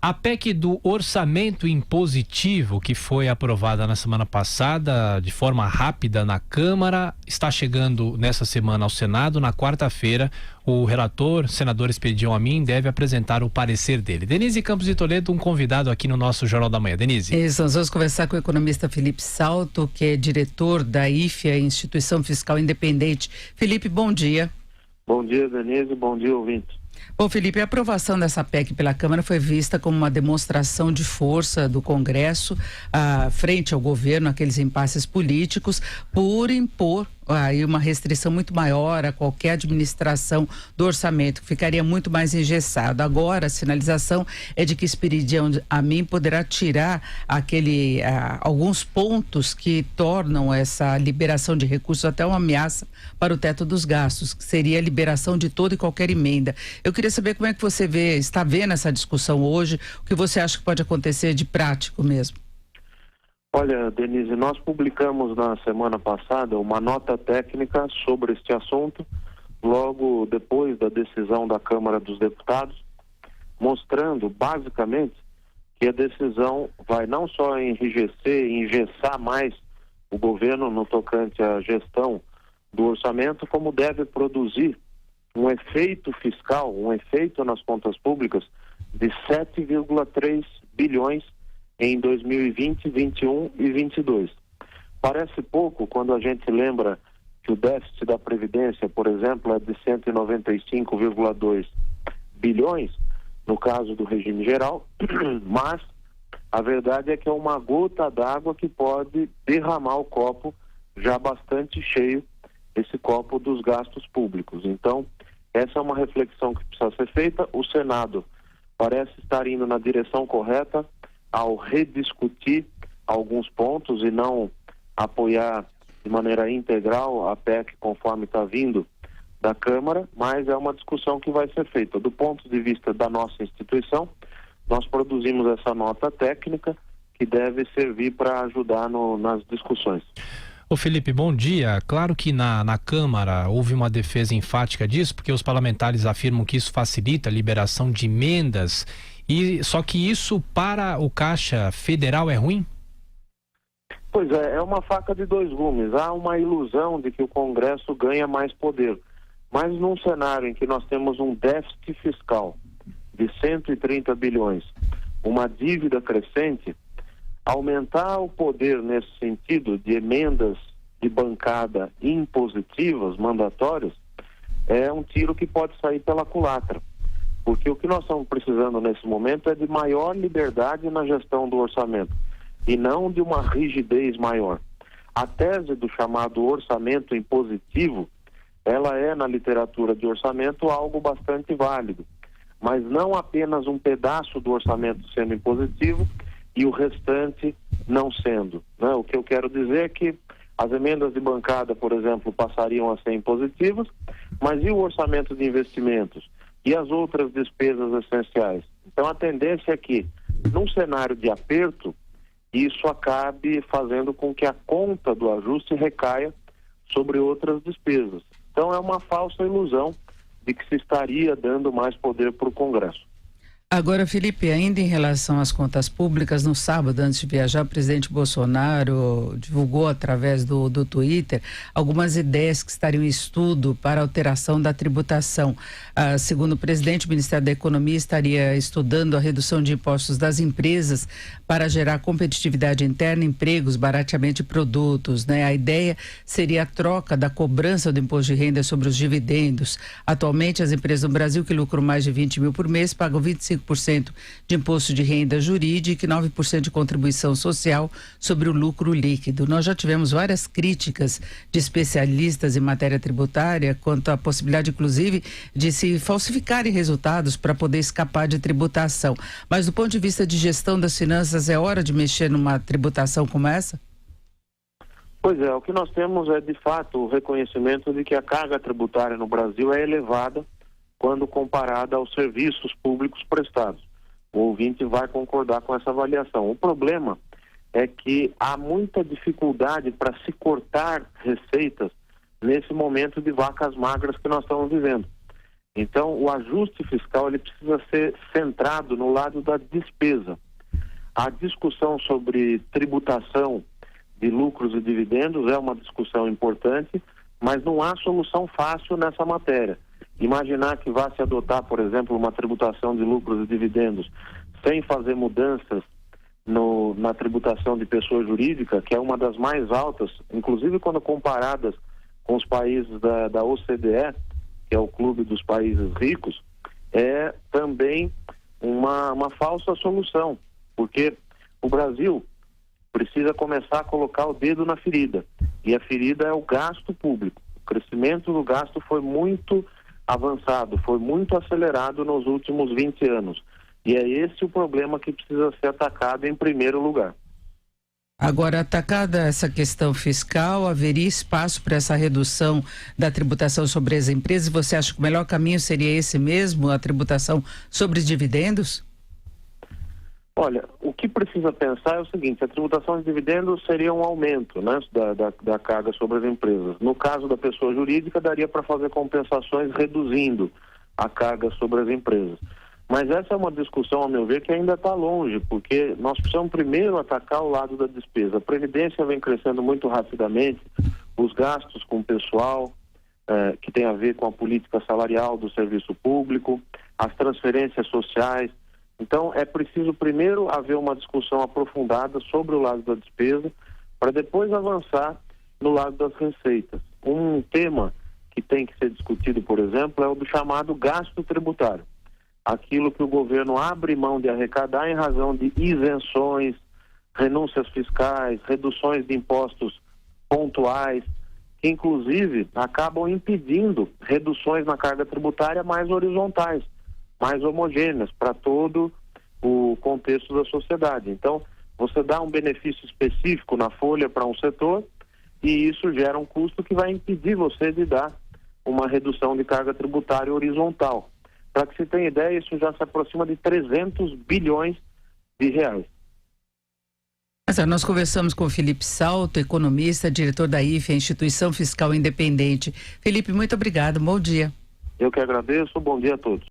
A PEC do orçamento impositivo, que foi aprovada na semana passada de forma rápida na Câmara, está chegando nessa semana ao Senado. Na quarta-feira, o relator, senador Expedião Amin, deve apresentar o parecer dele. Denise Campos de Toledo, um convidado aqui no nosso Jornal da Manhã. Denise. Isso, nós vamos conversar com o economista Felipe Salto, que é diretor da IFIA, Instituição Fiscal Independente. Felipe, bom dia. Bom dia, Denise. Bom dia, ouvinte. Bom, Felipe, a aprovação dessa PEC pela Câmara foi vista como uma demonstração de força do Congresso frente ao governo, aqueles impasses políticos, por impor aí uma restrição muito maior a qualquer administração do orçamento, que ficaria muito mais engessado. Agora, a sinalização é de que Expedião Amin poderá tirar alguns pontos que tornam essa liberação de recursos até uma ameaça para o teto dos gastos, que seria a liberação de toda e qualquer emenda. Eu queria saber como é que você está vendo essa discussão hoje, o que você acha que pode acontecer de prático mesmo. Olha, Denise, nós publicamos na semana passada uma nota técnica sobre este assunto, logo depois da decisão da Câmara dos Deputados, mostrando basicamente que a decisão vai não só enrijecer e engessar mais o governo no tocante à gestão do orçamento, como deve produzir um efeito fiscal, um efeito nas contas públicas de 7,3 bilhões em 2020, 21 e 22. Parece pouco quando a gente lembra que o déficit da Previdência, por exemplo, é de 195,2 bilhões, no caso do regime geral, mas a verdade é que é uma gota d'água que pode derramar o copo já bastante cheio, esse copo dos gastos públicos. Então, essa é uma reflexão que precisa ser feita. O Senado parece estar indo na direção correta ao rediscutir alguns pontos e não apoiar de maneira integral a PEC conforme está vindo da Câmara, mas é uma discussão que vai ser feita. Do ponto de vista da nossa instituição, nós produzimos essa nota técnica que deve servir para ajudar nas discussões. Ô Felipe, bom dia. Claro que na Câmara houve uma defesa enfática disso, porque os parlamentares afirmam que isso facilita a liberação de emendas. Só que isso para o Caixa Federal é ruim? Pois é uma faca de dois gumes. Há uma ilusão de que o Congresso ganha mais poder. Mas num cenário em que nós temos um déficit fiscal de 130 bilhões, uma dívida crescente, aumentar o poder nesse sentido de emendas de bancada impositivas, mandatórias, é um tiro que pode sair pela culatra. Porque o que nós estamos precisando nesse momento é de maior liberdade na gestão do orçamento e não de uma rigidez maior. A tese do chamado orçamento impositivo, ela é na literatura de orçamento algo bastante válido, mas não apenas um pedaço do orçamento sendo impositivo e o restante não sendo, né? O que eu quero dizer é que as emendas de bancada, por exemplo, passariam a ser impositivas, mas e o orçamento de investimentos? E as outras despesas essenciais? Então a tendência é que, num cenário de aperto, isso acabe fazendo com que a conta do ajuste recaia sobre outras despesas. Então é uma falsa ilusão de que se estaria dando mais poder para o Congresso. Agora, Felipe, ainda em relação às contas públicas, no sábado, antes de viajar, o presidente Bolsonaro divulgou através do Twitter algumas ideias que estariam em estudo para alteração da tributação. Segundo o presidente, o Ministério da Economia estaria estudando a redução de impostos das empresas para gerar competitividade interna, empregos, barateamento de produtos, né? A ideia seria a troca da cobrança do imposto de renda sobre os dividendos. Atualmente, as empresas no Brasil que lucram mais de 20 mil por mês pagam 25% de imposto de renda jurídica e 9% de contribuição social sobre o lucro líquido. Nós já tivemos várias críticas de especialistas em matéria tributária quanto à possibilidade, inclusive, de se falsificarem resultados para poder escapar de tributação. Mas do ponto de vista de gestão das finanças, é hora de mexer numa tributação como essa? Pois é, o que nós temos é, de fato, o reconhecimento de que a carga tributária no Brasil é elevada quando comparada aos serviços públicos prestados. O ouvinte vai concordar com essa avaliação. O problema é que há muita dificuldade para se cortar receitas nesse momento de vacas magras que nós estamos vivendo. Então, o ajuste fiscal ele precisa ser centrado no lado da despesa. A discussão sobre tributação de lucros e dividendos é uma discussão importante, mas não há solução fácil nessa matéria. Imaginar que vá se adotar, por exemplo, uma tributação de lucros e dividendos sem fazer mudanças na tributação de pessoa jurídica, que é uma das mais altas, inclusive quando comparadas com os países da OCDE, que é o clube dos países ricos, é também uma falsa solução, porque o Brasil precisa começar a colocar o dedo na ferida, e a ferida é o gasto público. O crescimento do gasto foi muito avançado, foi muito acelerado nos últimos 20 anos, e é esse o problema que precisa ser atacado em primeiro lugar. Agora, atacada essa questão fiscal, haveria espaço para essa redução da tributação sobre as empresas? Você acha que o melhor caminho seria esse mesmo, a tributação sobre os dividendos? Olha, o que precisa pensar é o seguinte: a tributação de dividendos seria um aumento, né, da carga sobre as empresas. No caso da pessoa jurídica, daria para fazer compensações reduzindo a carga sobre as empresas. Mas essa é uma discussão, ao meu ver, que ainda está longe, porque nós precisamos primeiro atacar o lado da despesa. A Previdência vem crescendo muito rapidamente, os gastos com o pessoal, que tem a ver com a política salarial do serviço público, as transferências sociais. Então, é preciso primeiro haver uma discussão aprofundada sobre o lado da despesa, para depois avançar no lado das receitas. Um tema que tem que ser discutido, por exemplo, é o do chamado gasto tributário. Aquilo que o governo abre mão de arrecadar em razão de isenções, renúncias fiscais, reduções de impostos pontuais, que inclusive acabam impedindo reduções na carga tributária mais horizontais, mais homogêneas para todo o contexto da sociedade. Então, você dá um benefício específico na folha para um setor e isso gera um custo que vai impedir você de dar uma redução de carga tributária horizontal. Para que se tenha ideia, isso já se aproxima de 300 bilhões de reais. Nós conversamos com o Felipe Salto, economista, diretor da IFE, a Instituição Fiscal Independente. Felipe, muito obrigado, bom dia. Eu que agradeço, bom dia a todos.